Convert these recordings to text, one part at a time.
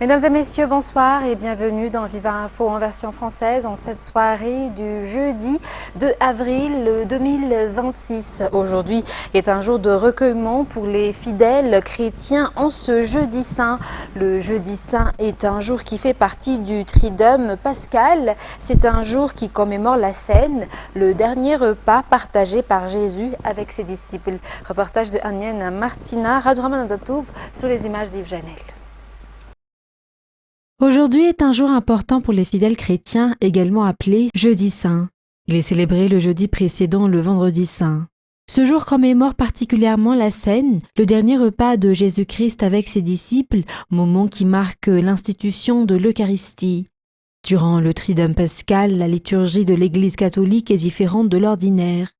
Mesdames et messieurs, bonsoir et bienvenue dans Viva Info en version française en cette soirée du jeudi 2 avril 2026. Aujourd'hui est un jour de recueillement pour les fidèles chrétiens en ce jeudi saint. Le jeudi saint est un jour qui fait partie du Triduum pascal. C'est un jour qui commémore la Cène, le dernier repas partagé par Jésus avec ses disciples. Reportage de Anienne Martina, Radouhraman Zatouf sur les images d'Yves Janel. Aujourd'hui est un jour important pour les fidèles chrétiens, également appelé Jeudi Saint. Il est célébré le jeudi précédant le Vendredi Saint. Ce jour commémore particulièrement la Cène, le dernier repas de Jésus-Christ avec ses disciples, moment qui marque l'institution de l'Eucharistie. Durant le Triduum pascal, la liturgie de l'Église catholique est différente de l'ordinaire.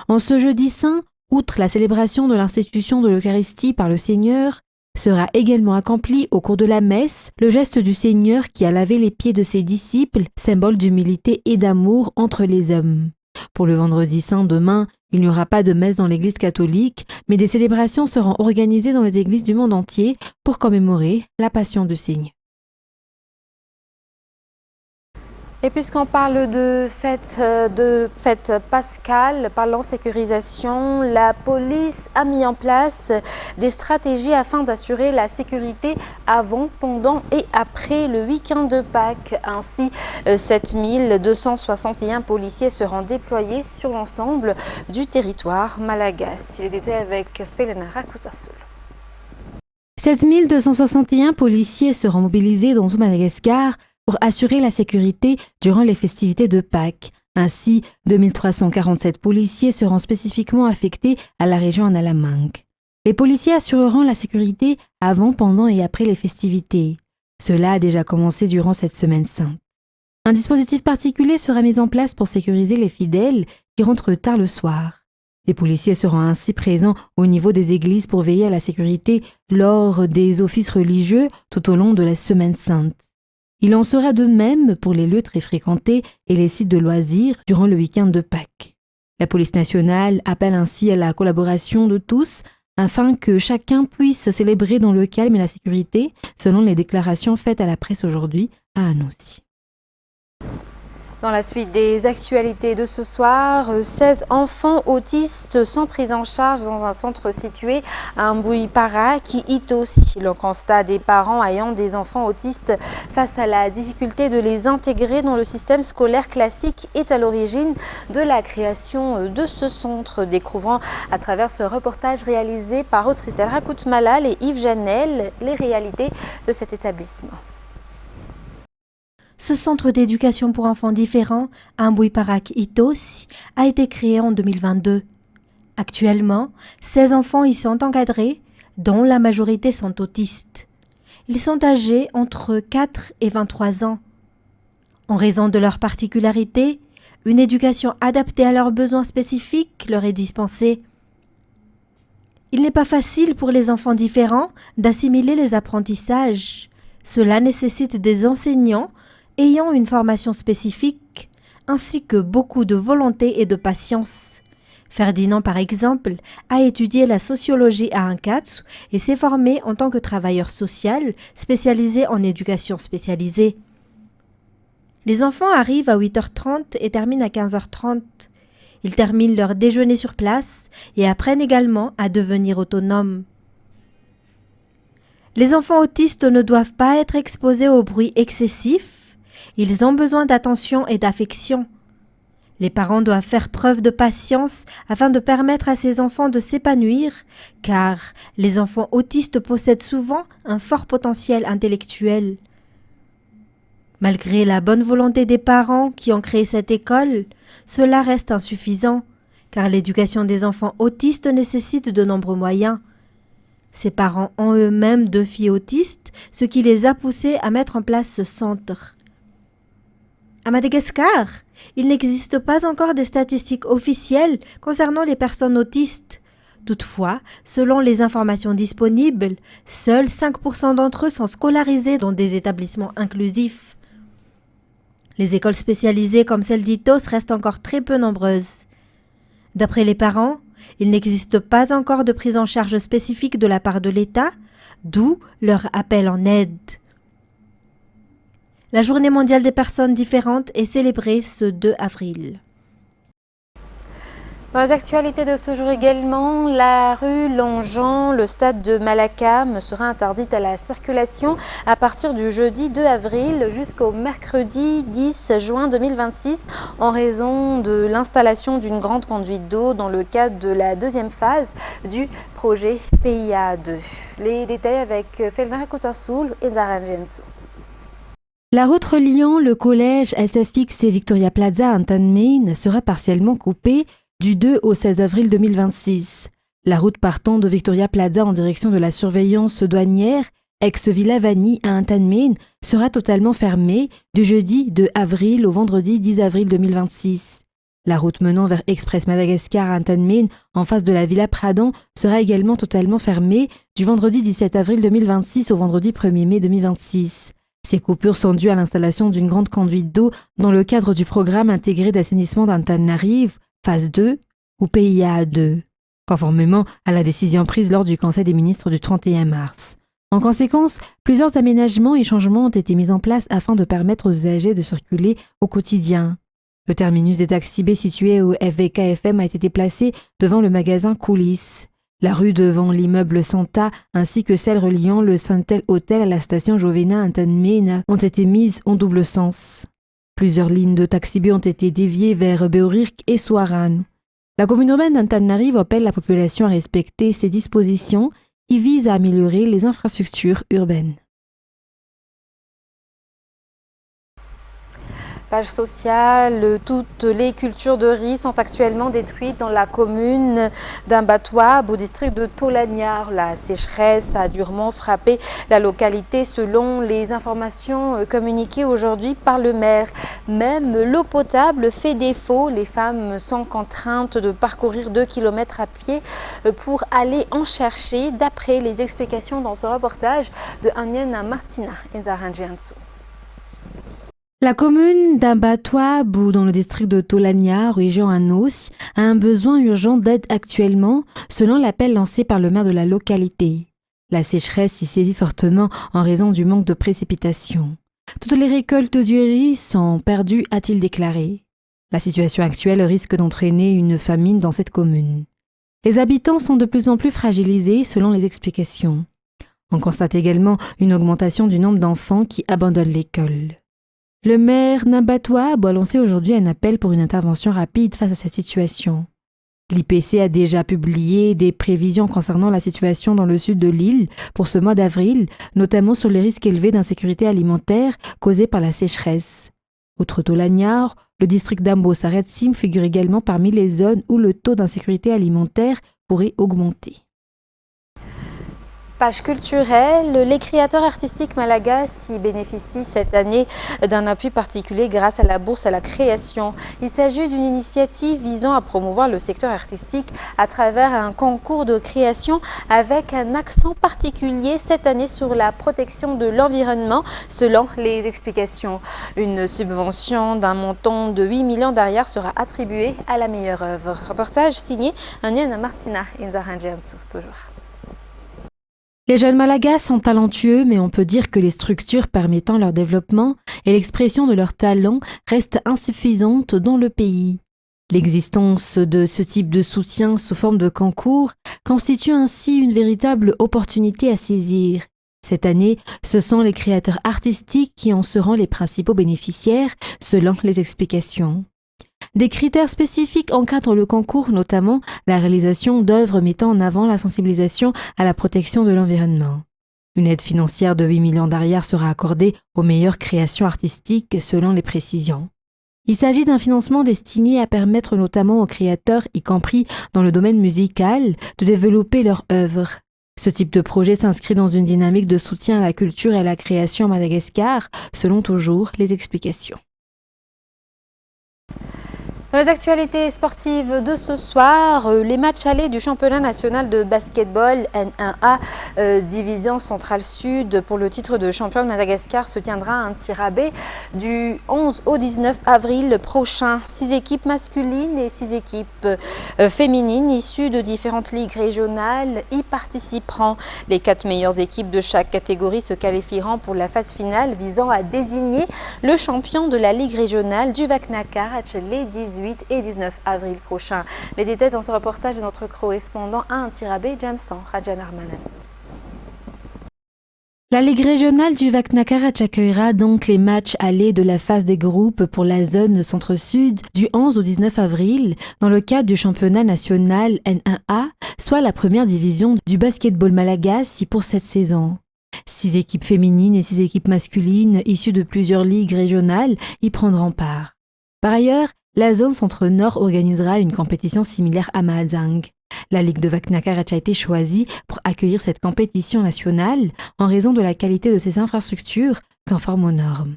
En ce Jeudi Saint, outre la célébration de l'institution de l'Eucharistie par le Seigneur, sera également accompli au cours de la messe le geste du Seigneur qui a lavé les pieds de ses disciples, symbole d'humilité et d'amour entre les hommes. Pour le Vendredi Saint demain, il n'y aura pas de messe dans l'Église catholique, mais des célébrations seront organisées dans les églises du monde entier pour commémorer la Passion du Seigneur. Et puisqu'on parle de fête pascale, parlant sécurisation, la police a mis en place des stratégies afin d'assurer la sécurité avant, pendant et après le week-end de Pâques. Ainsi, 7261 policiers seront déployés sur l'ensemble du territoire malagasy. Il est détaillé avec Felena Rakutassoul. 7261 policiers seront mobilisés dans tout Madagascar pour assurer la sécurité durant les festivités de Pâques. Ainsi, 2347 policiers seront spécifiquement affectés à la région Analamang. Les policiers assureront la sécurité avant, pendant et après les festivités. Cela a déjà commencé durant cette semaine sainte. Un dispositif particulier sera mis en place pour sécuriser les fidèles qui rentrent tard le soir. Les policiers seront ainsi présents au niveau des églises pour veiller à la sécurité lors des offices religieux tout au long de la semaine sainte. Il en sera de même pour les lieux très fréquentés et les sites de loisirs durant le week-end de Pâques. La police nationale appelle ainsi à la collaboration de tous afin que chacun puisse célébrer dans le calme et la sécurité, selon les déclarations faites à la presse aujourd'hui à Anossi. Dans la suite des actualités de ce soir, 16 enfants autistes sont pris en charge dans un centre situé à Mbouipara, qui aussi. Le constat des parents ayant des enfants autistes face à la difficulté de les intégrer dans le système scolaire classique est à l'origine de la création de ce centre. Découvrant à travers ce reportage réalisé par Christelle Rakout-Malal et Yves Janel les réalités de cet établissement. Ce centre d'éducation pour enfants différents, à Mbouiparak-Itosi, a été créé en 2022. Actuellement, 16 enfants y sont encadrés, dont la majorité sont autistes. Ils sont âgés entre 4 et 23 ans. En raison de leurs particularités, une éducation adaptée à leurs besoins spécifiques leur est dispensée. Il n'est pas facile pour les enfants différents d'assimiler les apprentissages. Cela nécessite des enseignants ayant une formation spécifique, ainsi que beaucoup de volonté et de patience. Ferdinand, par exemple, a étudié la sociologie à Ankatsu et s'est formé en tant que travailleur social spécialisé en éducation spécialisée. Les enfants arrivent à 8h30 et terminent à 15h30. Ils terminent leur déjeuner sur place et apprennent également à devenir autonomes. Les enfants autistes ne doivent pas être exposés au bruit excessif. Ils ont besoin d'attention et d'affection. Les parents doivent faire preuve de patience afin de permettre à ces enfants de s'épanouir, car les enfants autistes possèdent souvent un fort potentiel intellectuel. Malgré la bonne volonté des parents qui ont créé cette école, cela reste insuffisant, car l'éducation des enfants autistes nécessite de nombreux moyens. Ces parents ont eux-mêmes 2 filles autistes, ce qui les a poussés à mettre en place ce centre. À Madagascar, il n'existe pas encore des statistiques officielles concernant les personnes autistes. Toutefois, selon les informations disponibles, seuls 5% d'entre eux sont scolarisés dans des établissements inclusifs. Les écoles spécialisées comme celle d'Itos restent encore très peu nombreuses. D'après les parents, il n'existe pas encore de prise en charge spécifique de la part de l'État, d'où leur appel en aide. La Journée mondiale des personnes différentes est célébrée ce 2 avril. Dans les actualités de ce jour également, la rue Longeant, le stade de Malakam sera interdite à la circulation à partir du jeudi 2 avril jusqu'au mercredi 10 juin 2026 en raison de l'installation d'une grande conduite d'eau dans le cadre de la deuxième phase du projet PIA2. Les détails avec Felna Koutasoul et Zahran Jensou. La route reliant le collège SFX et Victoria Plaza à Antanmein sera partiellement coupée du 2 au 16 avril 2026. La route partant de Victoria Plaza en direction de la surveillance douanière, ex-Villa Vanille à Antanmein, sera totalement fermée du jeudi 2 avril au vendredi 10 avril 2026. La route menant vers Express Madagascar à Antanmein, en face de la Villa Pradon, sera également totalement fermée du vendredi 17 avril 2026 au vendredi 1er mai 2026. Ces coupures sont dues à l'installation d'une grande conduite d'eau dans le cadre du programme intégré d'assainissement d'Antananarivo, phase 2 ou PIA2, conformément à la décision prise lors du Conseil des ministres du 31 mars. En conséquence, plusieurs aménagements et changements ont été mis en place afin de permettre aux usagers de circuler au quotidien. Le terminus des taxis B situé au FVKFM a été déplacé devant le magasin Coulisses. La rue devant l'immeuble Santa ainsi que celle reliant le Santel Hotel à la station Jovena Antanmein ont été mises en double sens. Plusieurs lignes de taxi B ont été déviées vers Beorirk et Soaran. La commune urbaine d'Antananarivo appelle la population à respecter ces dispositions qui visent à améliorer les infrastructures urbaines. Page sociale, toutes les cultures de riz sont actuellement détruites dans la commune d'Ambatouab au district de Tolaniar. La sécheresse a durement frappé la localité selon les informations communiquées aujourd'hui par le maire. Même l'eau potable fait défaut. Les femmes sont contraintes de parcourir 2 km à pied pour aller en chercher, d'après les explications dans ce reportage de Aniana Martina et Zahran Jensou. La commune d'Ambatouab, ou dans le district de Tolaniar, région Anos, a un besoin urgent d'aide actuellement, selon l'appel lancé par le maire de la localité. La sécheresse y sévit fortement en raison du manque de précipitations. Toutes les récoltes du riz sont perdues, a-t-il déclaré. La situation actuelle risque d'entraîner une famine dans cette commune. Les habitants sont de plus en plus fragilisés, selon les explications. On constate également une augmentation du nombre d'enfants qui abandonnent l'école. Le maire d'Ambatouab a lancé aujourd'hui un appel pour une intervention rapide face à cette situation. L'IPC a déjà publié des prévisions concernant la situation dans le sud de l'île pour ce mois d'avril, notamment sur les risques élevés d'insécurité alimentaire causés par la sécheresse. Outre Tolaniar, le district d'Ambo-Saretsim figure également parmi les zones où le taux d'insécurité alimentaire pourrait augmenter. Page culturelle, les créateurs artistiques malagasy y bénéficient cette année d'un appui particulier grâce à la bourse à la création. Il s'agit d'une initiative visant à promouvoir le secteur artistique à travers un concours de création avec un accent particulier cette année sur la protection de l'environnement selon les explications. Une subvention d'un montant de 8 millions d'ariars sera attribuée à la meilleure œuvre. Reportage signé Aniana Martina et Zahran Jensou, toujours. Les jeunes Malagas sont talentueux, mais on peut dire que les structures permettant leur développement et l'expression de leurs talents restent insuffisantes dans le pays. L'existence de ce type de soutien sous forme de concours constitue ainsi une véritable opportunité à saisir. Cette année, ce sont les créateurs artistiques qui en seront les principaux bénéficiaires, selon les explications. Des critères spécifiques encadrent le concours, notamment la réalisation d'œuvres mettant en avant la sensibilisation à la protection de l'environnement. Une aide financière de 8 millions d'ariars sera accordée aux meilleures créations artistiques selon les précisions. Il s'agit d'un financement destiné à permettre notamment aux créateurs, y compris dans le domaine musical, de développer leurs œuvres. Ce type de projet s'inscrit dans une dynamique de soutien à la culture et à la création à Madagascar, selon toujours les explications. Dans les actualités sportives de ce soir, les matchs allés du championnat national de basketball N1A division centrale sud pour le titre de champion de Madagascar se tiendra à Antsirabe du 11 au 19 avril prochain. 6 équipes masculines et 6 équipes féminines issues de différentes ligues régionales y participeront. Les 4 meilleures équipes de chaque catégorie se qualifieront pour la phase finale visant à désigner le champion de la ligue régionale du Vaknakarach les 18 et 19 avril prochains. Les détails dans ce reportage de notre correspondant à Antsirabe, Jameson Rajan Armanan. La Ligue régionale du Vaknakarach accueillera donc les matchs allés de la phase des groupes pour la zone centre-sud du 11 au 19 avril dans le cadre du championnat national N1A, soit la première division du basketball malagasy pour cette saison. 6 équipes féminines et 6 équipes masculines issues de plusieurs ligues régionales y prendront part. Par ailleurs, la zone centre-nord organisera une compétition similaire à Mahajang. La Ligue de Vaknakarach a été choisie pour accueillir cette compétition nationale en raison de la qualité de ses infrastructures conformes aux normes.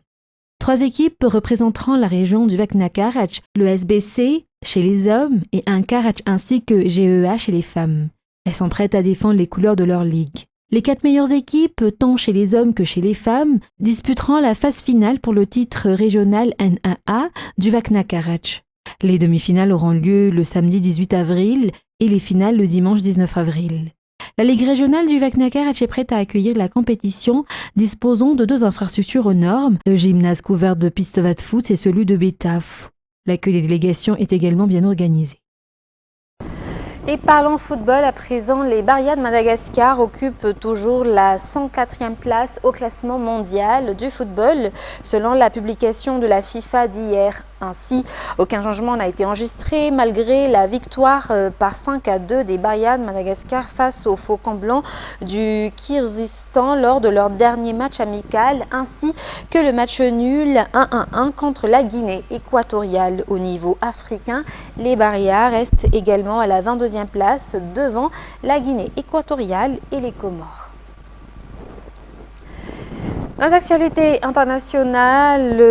3 équipes représenteront la région du Vaknakarach, le SBC chez les hommes et un Karach ainsi que GEA chez les femmes. Elles sont prêtes à défendre les couleurs de leur ligue. Les 4 meilleures équipes, tant chez les hommes que chez les femmes, disputeront la phase finale pour le titre régional N1A du Vaknakarach. Les demi-finales auront lieu le samedi 18 avril et les finales le dimanche 19 avril. La Ligue régionale du Vaknakarach est prête à accueillir la compétition, disposant de 2 infrastructures aux normes, le gymnase couvert de pistes foot et celui de Betaf. L'accueil des délégations est également bien organisé. Et parlons football à présent, les Barrières de Madagascar occupent toujours la 104e place au classement mondial du football selon la publication de la FIFA d'hier. Ainsi, aucun changement n'a été enregistré malgré la victoire par 5-2 des Barrières de Madagascar face aux Faucons Blancs du Kyrgyzstan lors de leur dernier match amical, ainsi que le match nul 1-1 contre la Guinée équatoriale. Au niveau africain, les Barrières restent également à la 22e place devant la Guinée équatoriale et les Comores. Dans les actualités internationales,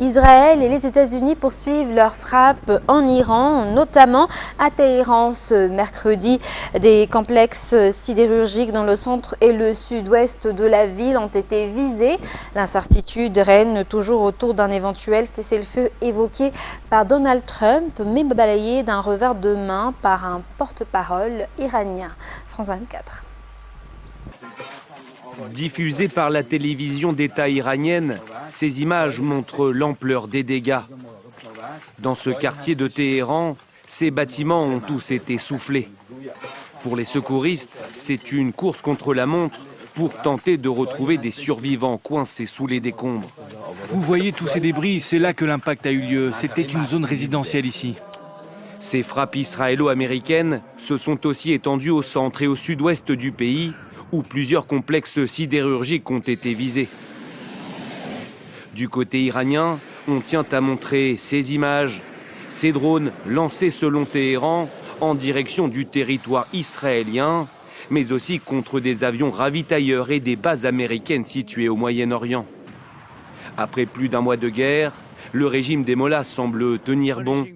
Israël et les États-Unis poursuivent leurs frappes en Iran, notamment à Téhéran ce mercredi. Des complexes sidérurgiques dans le centre et le sud-ouest de la ville ont été visés. L'incertitude règne toujours autour d'un éventuel cessez-le-feu évoqué par Donald Trump, mais balayé d'un revers de main par un porte-parole iranien. France 24. Diffusées par la télévision d'État iranienne, ces images montrent l'ampleur des dégâts. Dans ce quartier de Téhéran, ces bâtiments ont tous été soufflés. Pour les secouristes, c'est une course contre la montre pour tenter de retrouver des survivants coincés sous les décombres. Vous voyez tous ces débris, c'est là que l'impact a eu lieu. C'était une zone résidentielle ici. Ces frappes israélo-américaines se sont aussi étendues au centre et au sud-ouest du pays, où plusieurs complexes sidérurgiques ont été visés. Du côté iranien, on tient à montrer ces images, ces drones lancés selon Téhéran en direction du territoire israélien, mais aussi contre des avions ravitailleurs et des bases américaines situées au Moyen-Orient. Après plus d'un mois de guerre, le régime des mollahs semble tenir bon.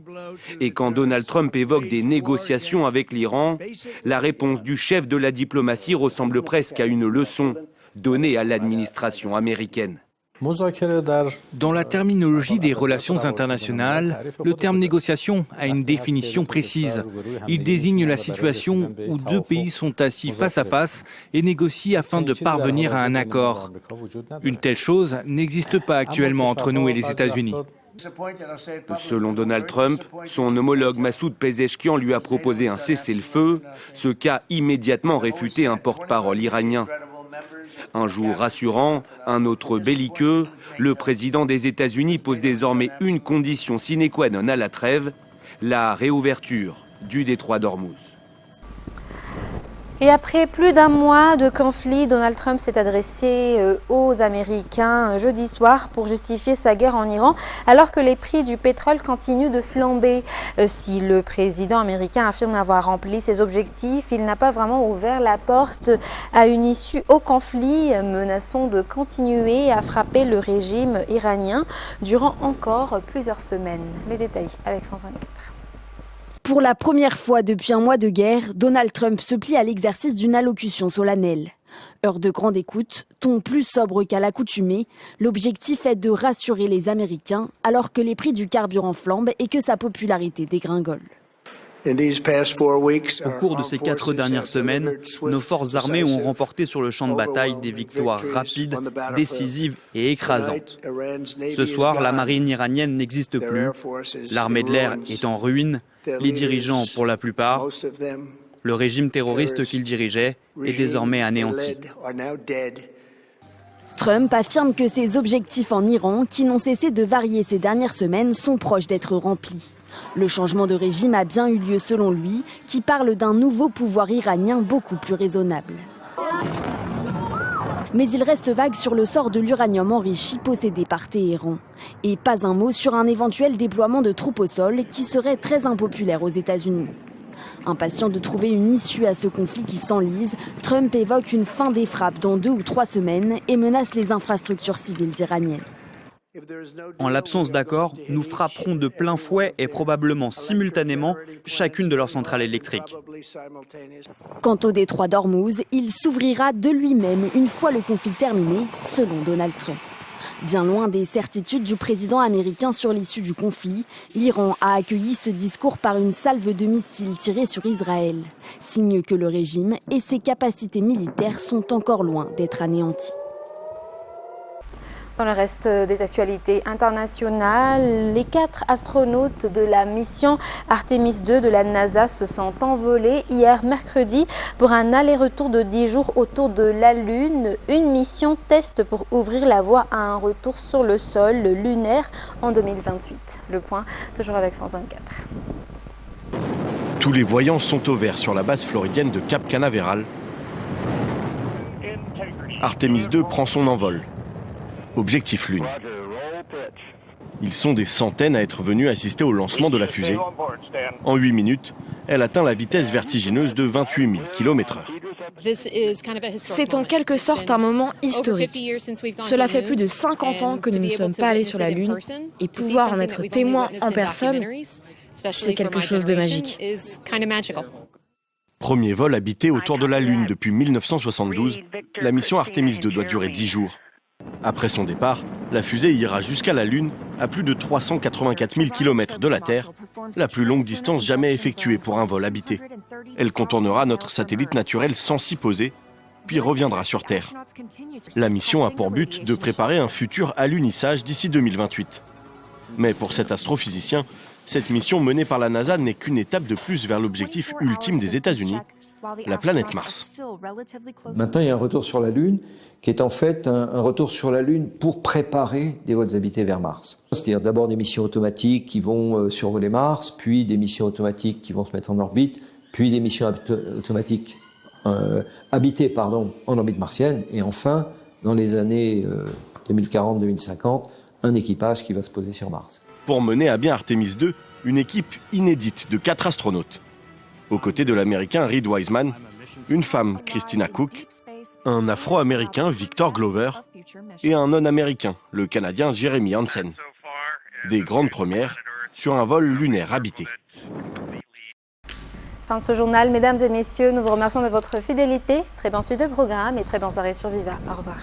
Et quand Donald Trump évoque des négociations avec l'Iran, la réponse du chef de la diplomatie ressemble presque à une leçon donnée à l'administration américaine. Dans la terminologie des relations internationales, le terme négociation a une définition précise. Il désigne la situation où 2 pays sont assis face à face et négocient afin de parvenir à un accord. Une telle chose n'existe pas actuellement entre nous et les États-Unis. Selon Donald Trump, son homologue Massoud Pezeshkian lui a proposé un cessez-le-feu, ce qu'a immédiatement réfuté un porte-parole iranien. Un jour rassurant, un autre belliqueux, le président des États-Unis pose désormais une condition sine qua non à la trêve, la réouverture du détroit d'Ormuz. Et après plus d'un mois de conflit, Donald Trump s'est adressé aux Américains jeudi soir pour justifier sa guerre en Iran, alors que les prix du pétrole continuent de flamber. Si le président américain affirme avoir rempli ses objectifs, il n'a pas vraiment ouvert la porte à une issue au conflit, menaçant de continuer à frapper le régime iranien durant encore plusieurs semaines. Les détails avec France 24. Pour la première fois depuis un mois de guerre, Donald Trump se plie à l'exercice d'une allocution solennelle. Heure de grande écoute, ton plus sobre qu'à l'accoutumée, l'objectif est de rassurer les Américains alors que les prix du carburant flambent et que sa popularité dégringole. Au cours de ces 4 dernières semaines, nos forces armées ont remporté sur le champ de bataille des victoires rapides, décisives et écrasantes. Ce soir, la marine iranienne n'existe plus, l'armée de l'air est en ruine, les dirigeants pour la plupart, le régime terroriste qu'ils dirigeaient est désormais anéanti. Trump affirme que ses objectifs en Iran, qui n'ont cessé de varier ces dernières semaines, sont proches d'être remplis. Le changement de régime a bien eu lieu selon lui, qui parle d'un nouveau pouvoir iranien beaucoup plus raisonnable. Mais il reste vague sur le sort de l'uranium enrichi possédé par Téhéran. Et pas un mot sur un éventuel déploiement de troupes au sol qui serait très impopulaire aux États-Unis. Impatient de trouver une issue à ce conflit qui s'enlise, Trump évoque une fin des frappes dans 2 ou 3 semaines et menace les infrastructures civiles iraniennes. En l'absence d'accord, nous frapperons de plein fouet et probablement simultanément chacune de leurs centrales électriques. Quant au détroit d'Ormuz, il s'ouvrira de lui-même une fois le conflit terminé, selon Donald Trump. Bien loin des certitudes du président américain sur l'issue du conflit, l'Iran a accueilli ce discours par une salve de missiles tirés sur Israël, signe que le régime et ses capacités militaires sont encore loin d'être anéantis. Dans le reste des actualités internationales, les 4 astronautes de la mission Artemis 2 de la NASA se sont envolés hier mercredi pour un aller-retour de 10 jours autour de la Lune. Une mission test pour ouvrir la voie à un retour sur le sol lunaire en 2028. Le point, toujours avec France 24. Tous les voyants sont au vert sur la base floridienne de Cap Canaveral. Artemis 2 prend son envol. Objectif Lune. Ils sont des centaines à être venus assister au lancement de la fusée. En 8 minutes, elle atteint la vitesse vertigineuse de 28 000 km/h. C'est en quelque sorte un moment historique. Cela fait plus de 50 ans que nous ne sommes pas allés sur la Lune et pouvoir en être témoin en personne, c'est quelque chose de magique. Premier vol habité autour de la Lune depuis 1972, la mission Artemis 2 doit durer 10 jours. Après son départ, la fusée ira jusqu'à la Lune, à plus de 384 000 km de la Terre, la plus longue distance jamais effectuée pour un vol habité. Elle contournera notre satellite naturel sans s'y poser, puis reviendra sur Terre. La mission a pour but de préparer un futur alunissage d'ici 2028. Mais pour cet astrophysicien, cette mission menée par la NASA n'est qu'une étape de plus vers l'objectif ultime des États-Unis, la planète Mars. Maintenant, il y a un retour sur la Lune qui est en fait un retour sur la Lune pour préparer des vols habités vers Mars. C'est-à-dire d'abord des missions automatiques qui vont survoler Mars, puis des missions automatiques qui vont se mettre en orbite, puis des missions automatiques habitées en orbite martienne, et enfin, dans les années 2040-2050, un équipage qui va se poser sur Mars. Pour mener à bien Artemis 2, une équipe inédite de 4 astronautes. Aux côtés de l'Américain Reed Wiseman, une femme, Christina Cook, un Afro-Américain, Victor Glover, et un non-américain, le Canadien Jeremy Hansen. Des grandes premières sur un vol lunaire habité. Fin de ce journal, mesdames et messieurs, nous vous remercions de votre fidélité. Très bonne suite de programme et très bonne soirée sur Viva. Au revoir.